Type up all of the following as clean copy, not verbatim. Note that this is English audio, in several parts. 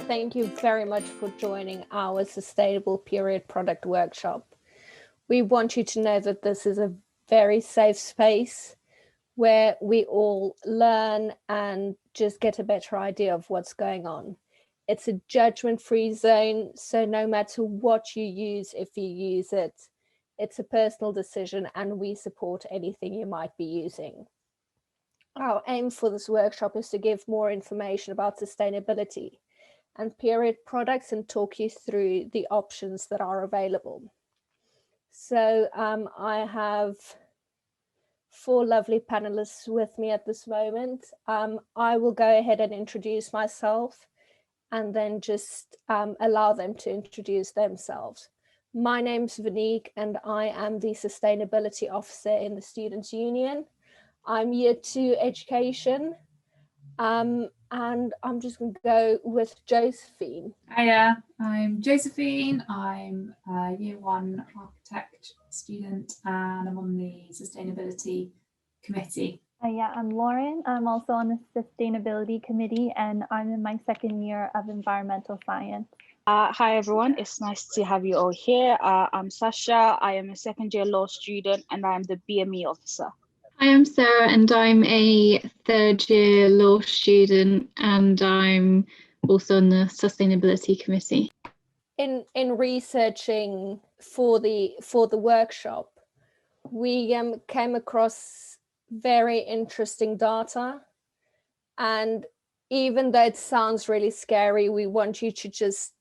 thank you very much for joining our Sustainable Period Product Workshop. We want you to know that this is a very safe space where we all learn and just get a better idea of what's going on. It's a judgment-free zone, so no matter what you use, if you use it, it's a personal decision and we support anything you might be using. Our aim for this workshop is to give more information about sustainability and period products and talk you through the options that are available. So I have 4 lovely panelists with me at this moment. I will go ahead and introduce myself and then just allow them to introduce themselves. My name's Vanique and I am the Sustainability Officer in the Students' Union. I'm Year 2 Education and I'm just going to go with Josephine. Hiya, I'm Josephine. I'm a Year 1 Architect student and I'm on the Sustainability Committee. Yeah, I'm Lauren. I'm also on the Sustainability Committee and I'm in my 2nd year of Environmental Science. Hi everyone, it's nice to have you all here. I'm Sasha. I am a 2nd year law student and I'm the BME officer. Hi, I'm Sarah and I'm a 3rd year law student and I'm also on the Sustainability Committee. In researching for the workshop, we came across very interesting data, and even though it sounds really scary, we want you to just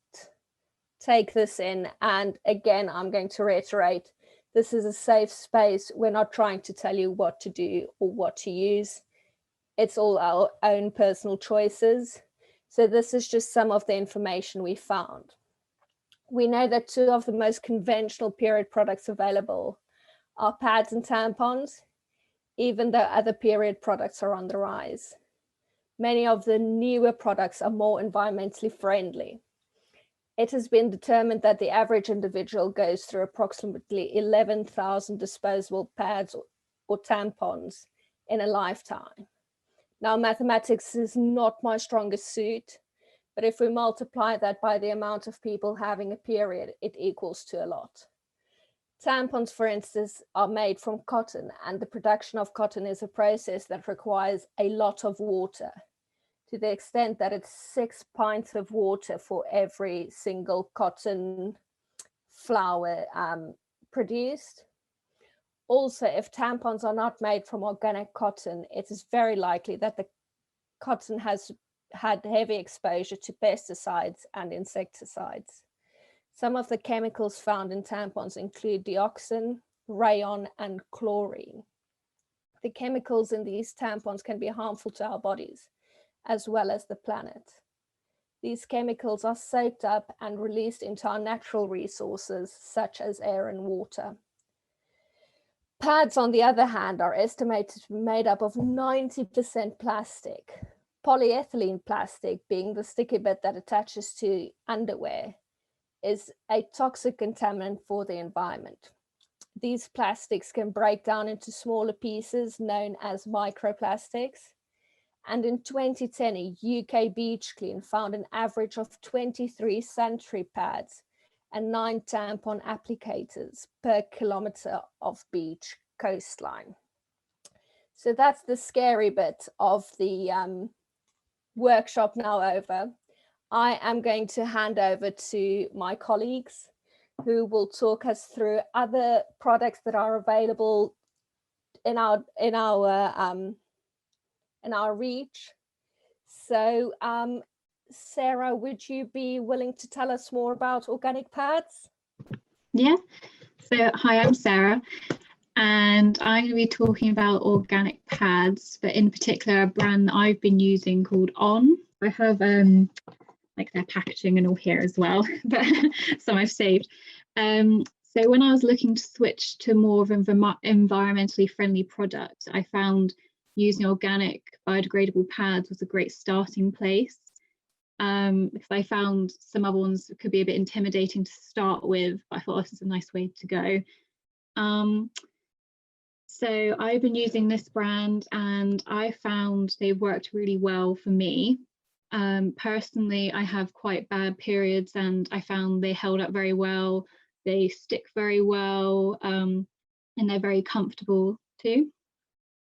take this in. And again, I'm going to reiterate, this is a safe space. We're not trying to tell you what to do or what to use. It's all our own personal choices. So this is just some of the information we found. We know that 2 of the most conventional period products available are pads and tampons, even though other period products are on the rise. Many of the newer products are more environmentally friendly. It has been determined that the average individual goes through approximately 11,000 disposable pads or tampons in a lifetime. Now, mathematics is not my strongest suit, but if we multiply that by the amount of people having a period, it equals to a lot. Tampons, for instance, are made from cotton, and the production of cotton is a process that requires a lot of water, to the extent that it's 6 pints of water for every single cotton flower produced. Also, if tampons are not made from organic cotton, it is very likely that the cotton has had heavy exposure to pesticides and insecticides. Some of the chemicals found in tampons include dioxin, rayon, and chlorine. The chemicals in these tampons can be harmful to our bodies, as well as the planet. These chemicals are soaked up and released into our natural resources, such as air and water. Pads, on the other hand, are estimated to be made up of 90% plastic. Polyethylene plastic, being the sticky bit that attaches to underwear, is a toxic contaminant for the environment. These plastics can break down into smaller pieces known as microplastics. And in 2010, a UK beach clean found an average of 23 sanitary pads and 9 tampon applicators per kilometre of beach coastline. So that's the scary bit of the workshop now over. I am going to hand over to my colleagues who will talk us through other products that are available in our reach. So Sarah, would you be willing to tell us more about organic pads? Yeah, so hi, I'm Sarah and I'm going to be talking about organic pads, but in particular a brand that I've been using called On. I have like their packaging and all here as well, but some I've saved. So when I was looking to switch to more of an environmentally friendly product, I found using organic biodegradable pads was a great starting place, because I found some other ones could be a bit intimidating to start with, but I thought this is a nice way to go. So I've been using this brand and I found they've worked really well for me. Personally, I have quite bad periods and I found they held up very well. They stick very well, and they're very comfortable too.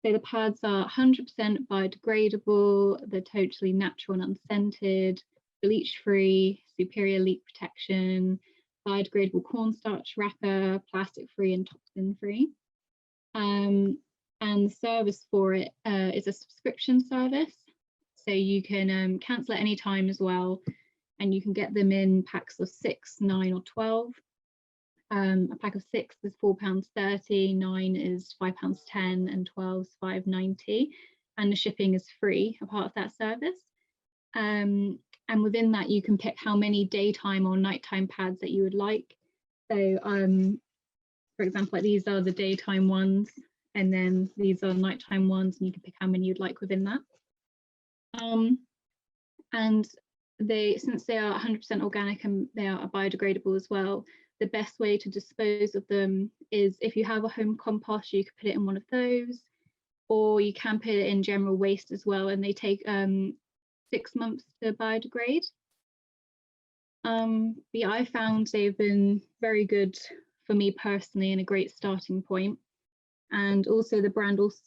So the pads are 100% biodegradable, they're totally natural and unscented, bleach-free, superior leak protection, biodegradable cornstarch wrapper, plastic-free and toxin-free. And the service for it is a subscription service. So you can cancel at any time as well, and you can get them in packs of 6, 9 or 12. A pack of 6 is £4.30, 9 is £5.10, and 12 is £5.90, and the shipping is free, a part of that service. And within that, you can pick how many daytime or nighttime pads that you would like. So, for example, like these are the daytime ones, and then these are nighttime ones, and you can pick how many you'd like within that. And since they are 100% organic and they are biodegradable as well, the best way to dispose of them is if you have a home compost, you could put it in one of those, or you can put it in general waste as well, and they take 6 months to biodegrade. But yeah, I found they've been very good for me personally and a great starting point. And also the brand also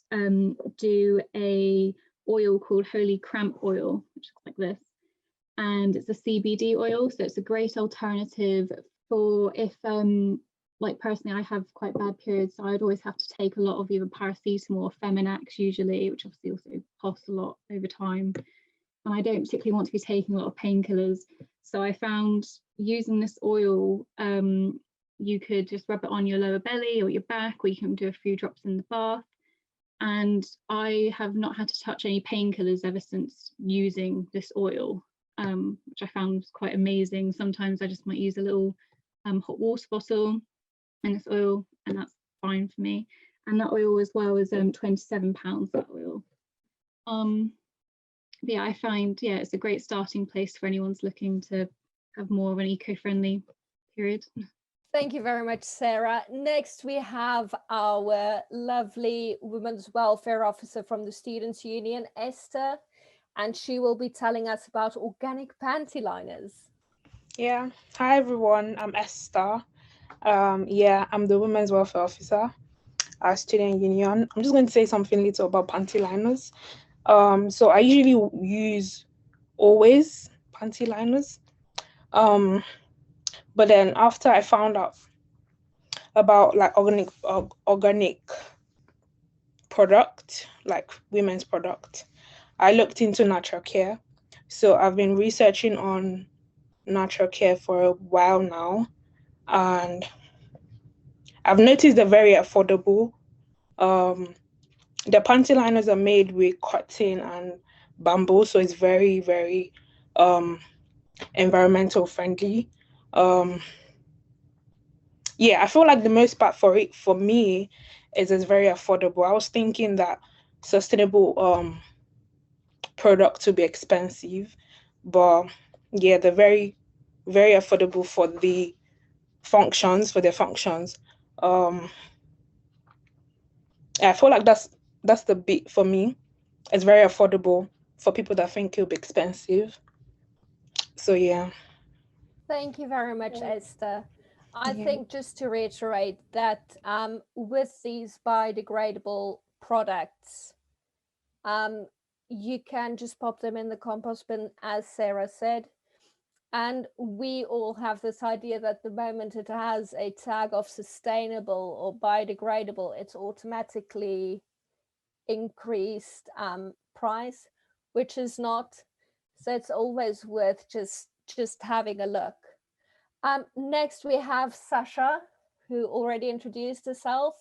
do a oil called Holy Cramp oil, which looks like this, and it's a CBD oil, so it's a great alternative for if like personally I have quite bad periods, so I'd always have to take a lot of either paracetamol or Feminax usually, which obviously also costs a lot over time, and I don't particularly want to be taking a lot of painkillers. So I found using this oil, you could just rub it on your lower belly or your back, or you can do a few drops in the bath, and I have not had to touch any painkillers ever since using this oil, which I found was quite amazing. Sometimes I just might use a little hot water bottle and this oil, and that's fine for me. And that oil as well is £27, that oil. But yeah, I find, yeah, it's a great starting place for anyone's looking to have more of an eco-friendly period. Thank you very much, Sarah. Next, we have our lovely Women's Welfare Officer from the Students' Union, Esther, and she will be telling us about organic pantyliners. Yeah, hi everyone, I'm Esther. Yeah, I'm the Women's Welfare Officer at Student Union. I'm just going to say something little about pantyliners. So I usually use always pantyliners. But then after I found out about like organic product, like women's product, I looked into natural care. So I've been researching on natural care for a while now, and I've noticed they're very affordable. The pantyliners are made with cotton and bamboo, so it's very, very environmental friendly. Yeah, I feel like the most part for me is it's very affordable. I was thinking that sustainable products would be expensive, but yeah, they're very, very affordable for their functions. I feel like that's the bit for me. It's very affordable for people that think it'll be expensive. So yeah. Thank you very much, Esther. I Yeah. think just to reiterate that with these biodegradable products, you can just pop them in the compost bin, as Sarah said. And we all have this idea that the moment it has a tag of sustainable or biodegradable, it's automatically increased price, which is not. So it's always worth just having a look. Next, we have Sasha, who already introduced herself,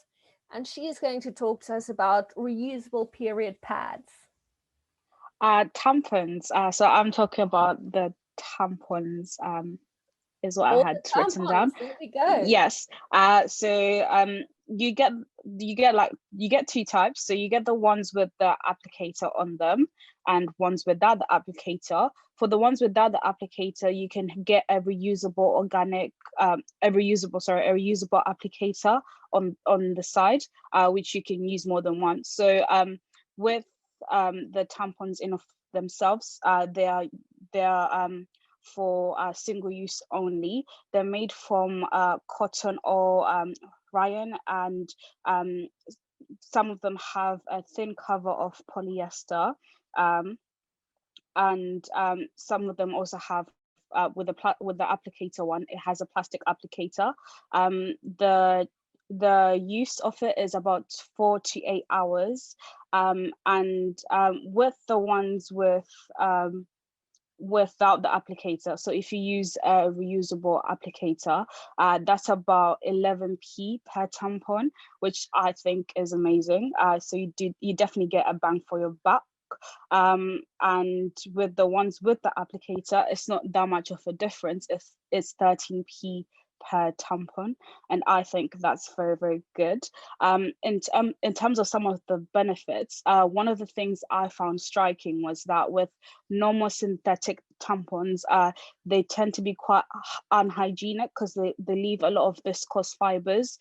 and she's going to talk to us about reusable period pads. Tampons. So I'm talking about the tampons. Is what All I had the written down. tampons, there we go. Yes. So you get two types. So you get the ones with the applicator on them and ones without the applicator. For the ones without the applicator, you can get a reusable applicator on the side, which you can use more than once. So with the tampons in of themselves, they are they're for single use only. They're made from cotton or rayon, and some of them have a thin cover of polyester, and some of them also have with the applicator one, it has a plastic applicator. The use of it is about 4 to 8 hours, and with the ones without the applicator, so if you use a reusable applicator, that's about 11p per tampon, which I think is amazing. So you definitely get a bang for your buck. And with the ones with the applicator, it's not that much of a difference. It's 13p per tampon, and I think that's very, very good. In terms of some of the benefits, one of the things I found striking was that with normal synthetic tampons, they tend to be quite unhygienic because they leave a lot of viscose fibers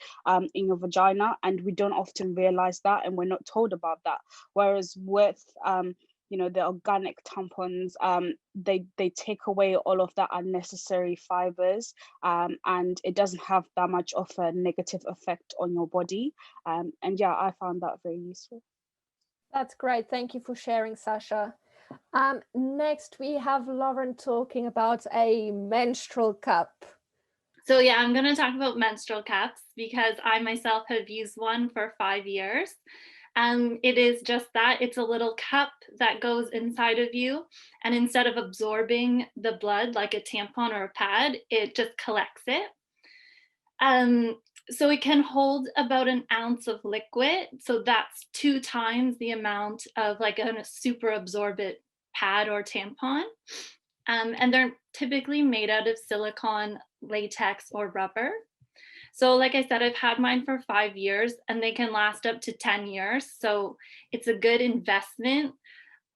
in your vagina, and we don't often realize that, and we're not told about that. Whereas with the organic tampons, they take away all of that unnecessary fibers, and it doesn't have that much of a negative effect on your body. And yeah, I found that very useful. That's great. Thank you for sharing, Sasha. Next, we have Lauren talking about a menstrual cup. So yeah, I'm going to talk about menstrual cups because I myself have used one for 5 years. It is just that. It's a little cup that goes inside of you, and instead of absorbing the blood like a tampon or a pad, it just collects it. So it can hold about an ounce of liquid. So that's 2 times the amount of like a super absorbent pad or tampon. And they're typically made out of silicone, latex, or rubber. So like I said, I've had mine for 5 years and they can last up to 10 years. So it's a good investment.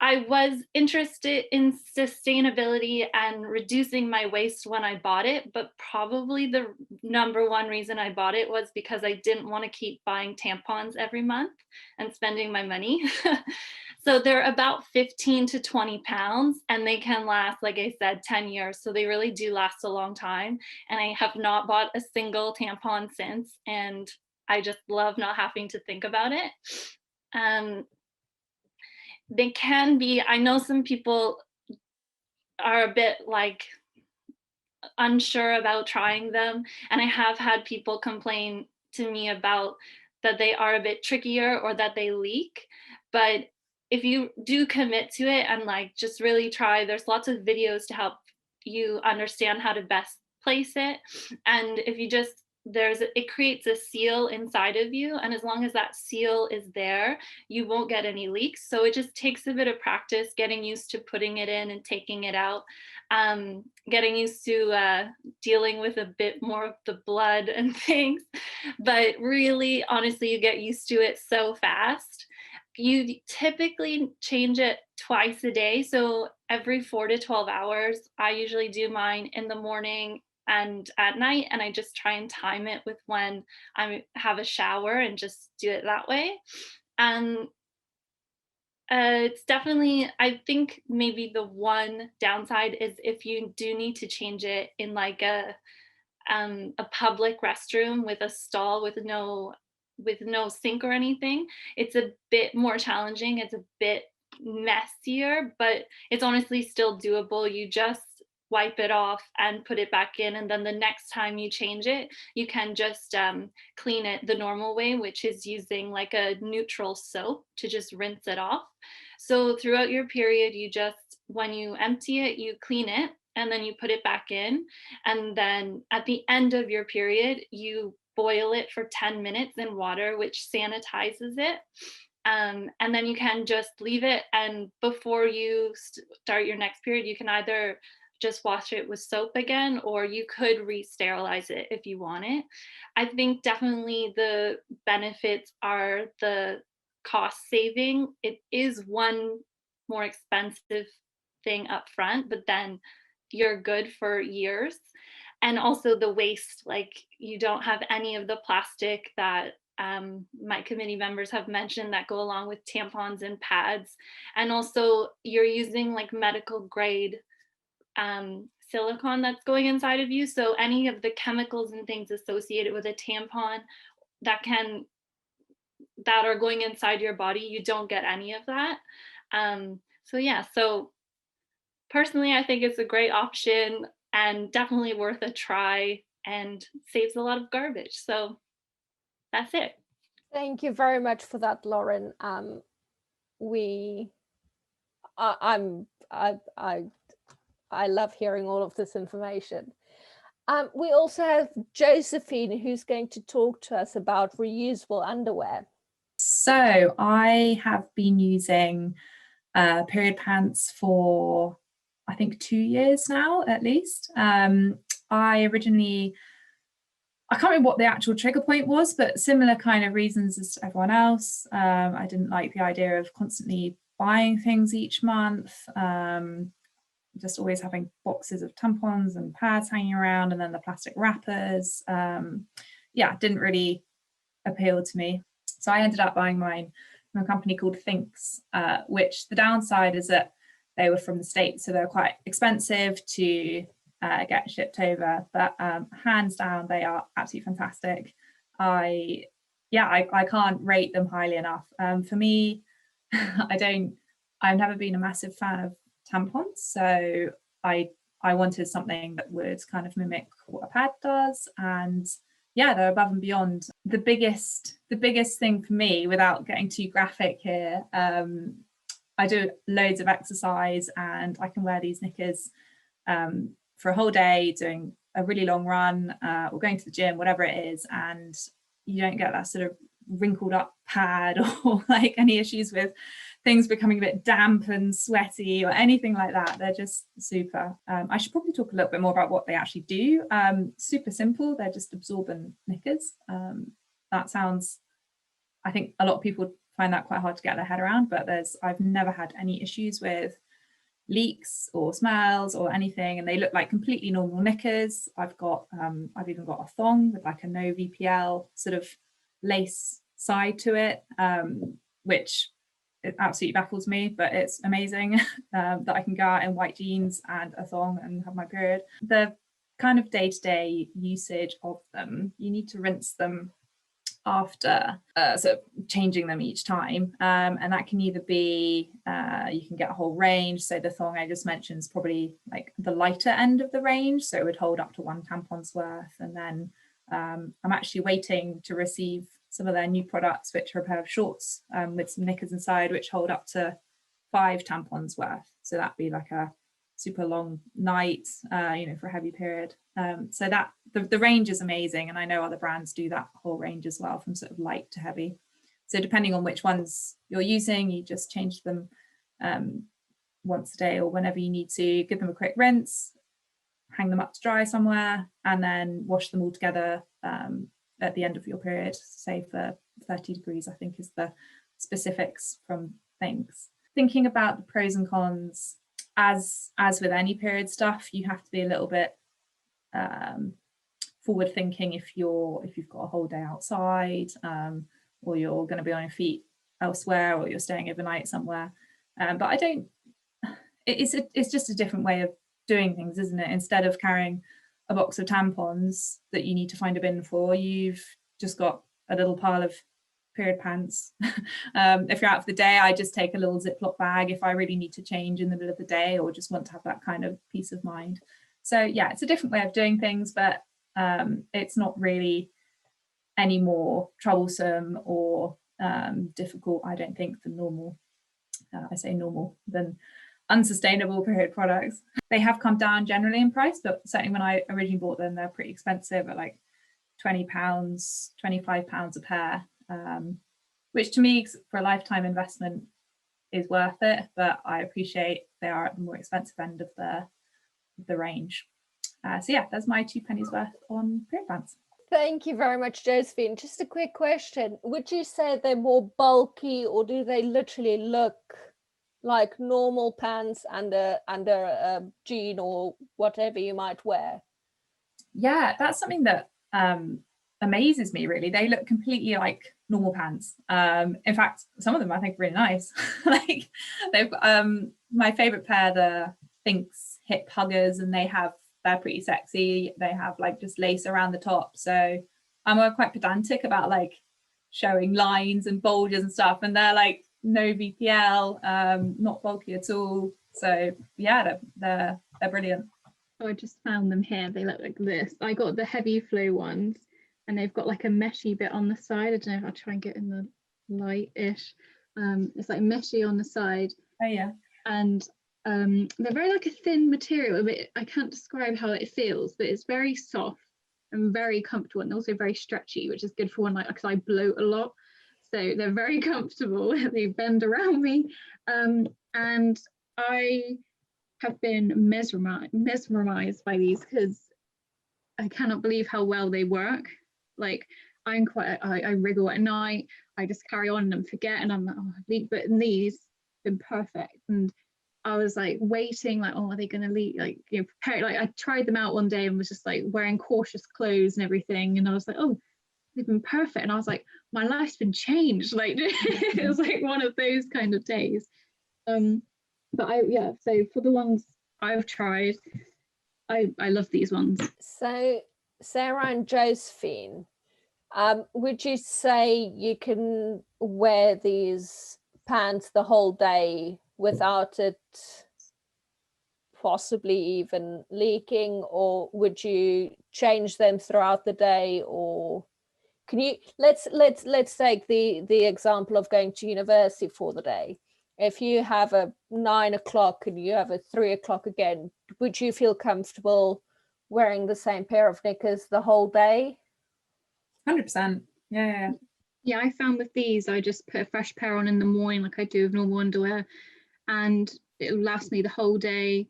I was interested in sustainability and reducing my waste when I bought it, but probably the number one reason I bought it was because I didn't want to keep buying tampons every month and spending my money. So they're about 15 to 20 pounds and they can last, like I said, 10 years. So they really do last a long time. And I have not bought a single tampon since, and I just love not having to think about it. They can be, I know some people are a bit like unsure about trying them, and I have had people complain to me about that they are a bit trickier or that they leak. But if you do commit to it and like just really try, there's lots of videos to help you understand how to best place it. And if you just it creates a seal inside of you, and as long as that seal is there, you won't get any leaks. So it just takes a bit of practice getting used to putting it in and taking it out, getting used to dealing with a bit more of the blood and things. But really, honestly, you get used to it so fast. You typically change it twice a day, so every 4 to 12 hours. I usually do mine in the morning and at night, and I just try and time it with when I have a shower and just do it that way. It's definitely, I think maybe the one downside is if you do need to change it in like a public restroom with a stall with no sink or anything, it's a bit more challenging. It's a bit messier, but it's honestly still doable. You just wipe it off and put it back in, and then the next time you change it, you can just clean it the normal way, which is using like a neutral soap to just rinse it off. So throughout your period, you just, when you empty it, you clean it and then you put it back in, and then at the end of your period, you boil it for 10 minutes in water, which sanitizes it. And then you can just leave it, and before you start your next period, you can either just wash it with soap again, or you could re-sterilize it if you want it. I think definitely the benefits are the cost saving. It is one more expensive thing up front, but then you're good for years. And also the waste, like you don't have any of the plastic that my committee members have mentioned that go along with tampons and pads. And also you're using like medical grade silicone that's going inside of you. So any of the chemicals and things associated with a tampon that are going inside your body, you don't get any of that. So yeah, so personally, I think it's a great option and definitely worth a try and saves a lot of garbage. So that's it. Thank you very much for that, Lauren. I love hearing all of this information. We also have Josephine, who's going to talk to us about reusable underwear. So I have been using period pants for, I think, 2 years now, at least. I can't remember what the actual trigger point was, but similar kind of reasons as to everyone else. I didn't like the idea of constantly buying things each month, just always having boxes of tampons and pads hanging around, and then the plastic wrappers. Yeah, didn't really appeal to me. So I ended up buying mine from a company called Thinks, which the downside is that they were from the States, so they're quite expensive to get shipped over, but hands down they are absolutely fantastic. I can't rate them highly enough. For me, I've never been a massive fan of tampons, so I wanted something that would kind of mimic what a pad does, and yeah, they're above and beyond. The biggest thing for me, without getting too graphic here, I do loads of exercise and I can wear these knickers for a whole day, doing a really long run or going to the gym, whatever it is, and you don't get that sort of wrinkled up pad or like any issues with things becoming a bit damp and sweaty or anything like that. They're just super. I should probably talk a little bit more about what they actually do. Super simple. They're just absorbent knickers. That sounds, I think a lot of people find that quite hard to get their head around, but I've never had any issues with leaks or smells or anything, and they look like completely normal knickers. I've even got a thong with like a no VPL sort of lace side to it, which it absolutely baffles me, but it's amazing that I can go out in white jeans and a thong and have my period. The kind of day-to-day usage of them, you need to rinse them after sort of changing them each time, and that can either be you can get a whole range. So the thong I just mentioned is probably like the lighter end of the range, so it would hold up to 1 tampon's worth. And then I'm actually waiting to receive some of their new products, which are a pair of shorts with some knickers inside, which hold up to 5 tampons worth. So that'd be like a super long night, for a heavy period. So that the range is amazing, and I know other brands do that whole range as well, from sort of light to heavy. So depending on which ones you're using, you just change them once a day or whenever you need to. Give them a quick rinse, hang them up to dry somewhere, and then wash them all together at the end of your period, say for 30 degrees, I think is the specifics from Thinks. Thinking about the pros and cons, as with any period stuff, you have to be a little bit forward thinking if you've got a whole day outside, or you're going to be on your feet elsewhere, or you're staying overnight somewhere. But it's just a different way of doing things, isn't it? Instead of carrying a box of tampons that you need to find a bin for, you've just got a little pile of period pants. If you're out for the day, I just take a little Ziploc bag if I really need to change in the middle of the day or just want to have that kind of peace of mind. So yeah, it's a different way of doing things, but it's not really any more troublesome or difficult, I don't think, than normal. I say normal, than unsustainable period products. They have come down generally in price, but certainly when I originally bought them, they're pretty expensive at like £20, £25 a pair, which to me for a lifetime investment is worth it, but I appreciate they are at the more expensive end of the range. So yeah, that's my 2 pennies worth on period pants. Thank you very much, Josephine. Just a quick question. Would you say they're more bulky, or do they literally look like normal pants under a jean or whatever you might wear? Yeah, that's something that amazes me, really. They look completely like normal pants. In fact, some of them I think are really nice. Like they've my favorite pair, the Thinks hip huggers, and they're pretty sexy. They have like just lace around the top. So I'm quite pedantic about like showing lines and bulges and stuff, and they're like no VPL, not bulky at all. So yeah, they're brilliant. Oh, I just found them here. They look like this. I got the heavy flow ones, and they've got like a meshy bit on the side. I don't know if I'll try and get in the light-ish. It's like meshy on the side. Oh yeah. And they're very like a thin material. I can't describe how it feels, but it's very soft and very comfortable, and also very stretchy, which is good for when because I bloat a lot. So they're very comfortable. They bend around me, and I have been mesmerized by these because I cannot believe how well they work. Like I wriggle at night. I just carry on and forget, and I'm like, oh, but in these been perfect. And I was like waiting, like, oh, are they going to leak? Like, you know, prepare. Like, I tried them out one day and was just like wearing cautious clothes and everything, and I was like, oh, they've been perfect. And I was like, my life's been changed. Like, it was like one of those kind of days. But so for the ones I've tried, I love these ones. So Sarah and Josephine, would you say you can wear these pants the whole day without it possibly even leaking, or would you change them throughout the day? Or can you let's take the example of going to university for the day. If you have a 9 o'clock and you have a 3 o'clock again, would you feel comfortable wearing the same pair of knickers the whole day? 100%. Yeah. Yeah, I found with these, I just put a fresh pair on in the morning like I do with normal underwear, and it'll last me the whole day.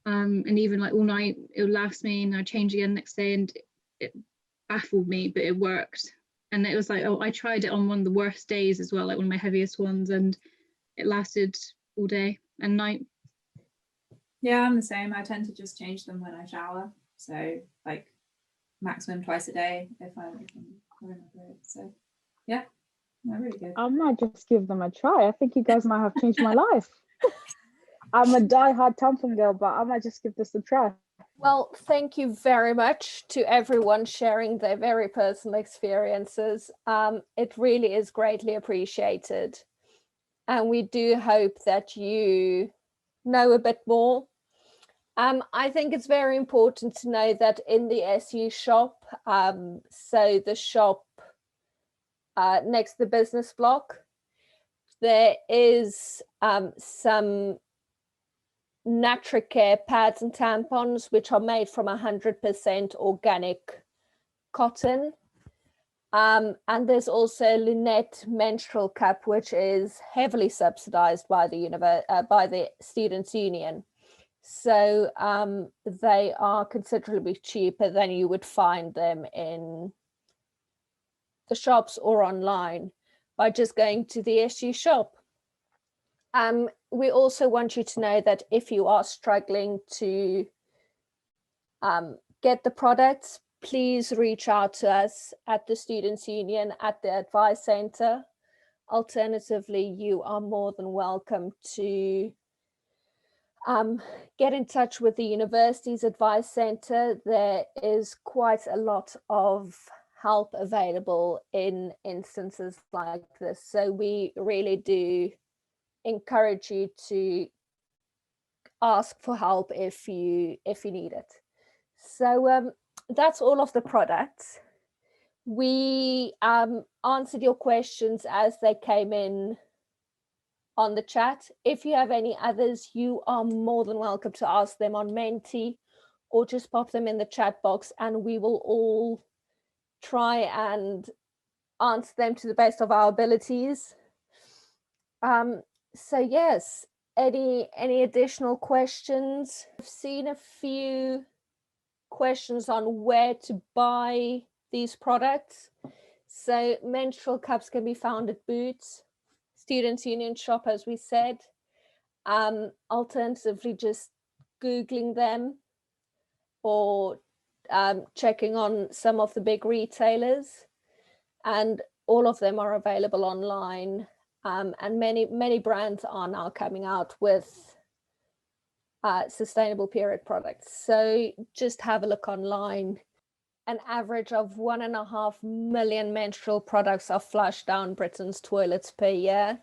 And even like all night, it'll last me, and I change again next day, and it baffled me, but it worked. And it was like, oh, I tried it on one of the worst days as well, like one of my heaviest ones, and it lasted all day and night. Yeah, I'm the same. I tend to just change them when I shower. So like maximum twice a day if I'm going over it. So yeah, they're really good. I might just give them a try. I think you guys might have changed my life. I'm a die-hard tampon girl, but I might just give this a try. Well, thank you very much to everyone sharing their very personal experiences. It really is greatly appreciated. And we do hope that you know a bit more. I think it's very important to know that in the SU shop, so the shop next to the business block, there is some Natricare pads and tampons, which are made from 100% organic cotton. And there's also Lunette Menstrual Cup, which is heavily subsidized by the Students' Union. So they are considerably cheaper than you would find them in the shops or online by just going to the SU shop. We also want you to know that if you are struggling to get the products, please reach out to us at the Students' Union, at the Advice Centre. Alternatively, you are more than welcome to get in touch with the university's Advice Centre. There is quite a lot of help available in instances like this. So we really do encourage you to ask for help if you need it. So that's all of the products. We answered your questions as they came in on the chat. If you have any others, you are more than welcome to ask them on Menti, or just pop them in the chat box, and we will all try and answer them to the best of our abilities. So yes, any additional questions? I've seen a few questions on where to buy these products. So menstrual cups can be found at Boots, Students' Union shop, as we said. Alternatively, just Googling them or checking on some of the big retailers, and all of them are available online. And many brands are now coming out with sustainable period products. So just have a look online. An average of 1.5 million menstrual products are flushed down Britain's toilets per year,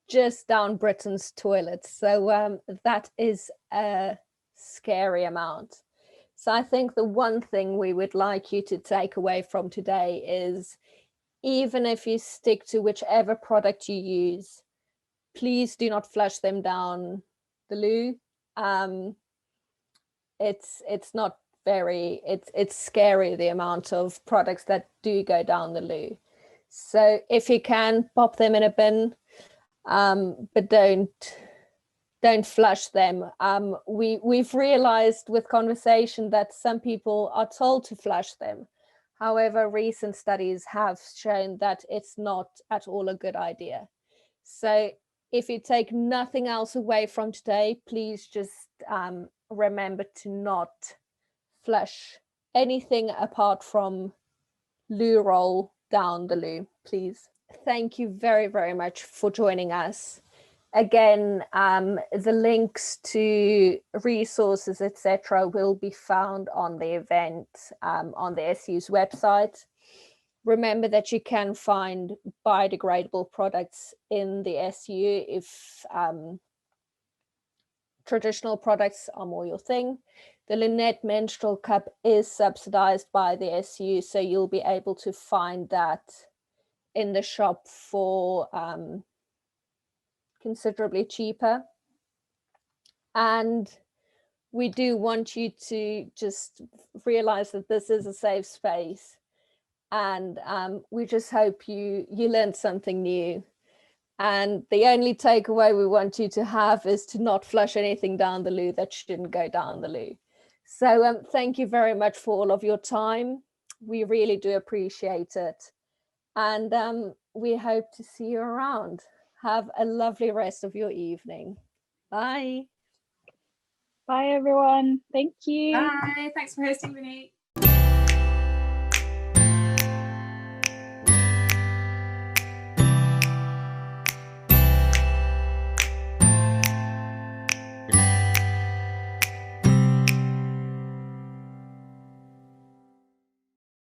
just down Britain's toilets. So that is a scary amount. So I think the one thing we would like you to take away from today is, even if you stick to whichever product you use, please do not flush them down the loo. It's not very, it's scary, the amount of products that do go down the loo. So if you can, pop them in a bin, but don't flush them. We've realized with conversation that some people are told to flush them. However, recent studies have shown that it's not at all a good idea. So if you take nothing else away from today, please just remember to not flush anything apart from loo roll down the loo, please. Thank you very, very much for joining us. Again, the links to resources, etc., will be found on the event on the SU's website. Remember that you can find biodegradable products in the SU if traditional products are more your thing. The Lynette Menstrual Cup is subsidized by the SU, so you'll be able to find that in the shop for considerably cheaper. And we do want you to just realize that this is a safe space, and we just hope you learned something new. And the only takeaway we want you to have is to not flush anything down the loo that shouldn't go down the loo. So thank you very much for all of your time. We really do appreciate it. And we hope to see you around. Have a lovely rest of your evening. Bye. Bye, everyone. Thank you. Bye. Thanks for hosting, Monique.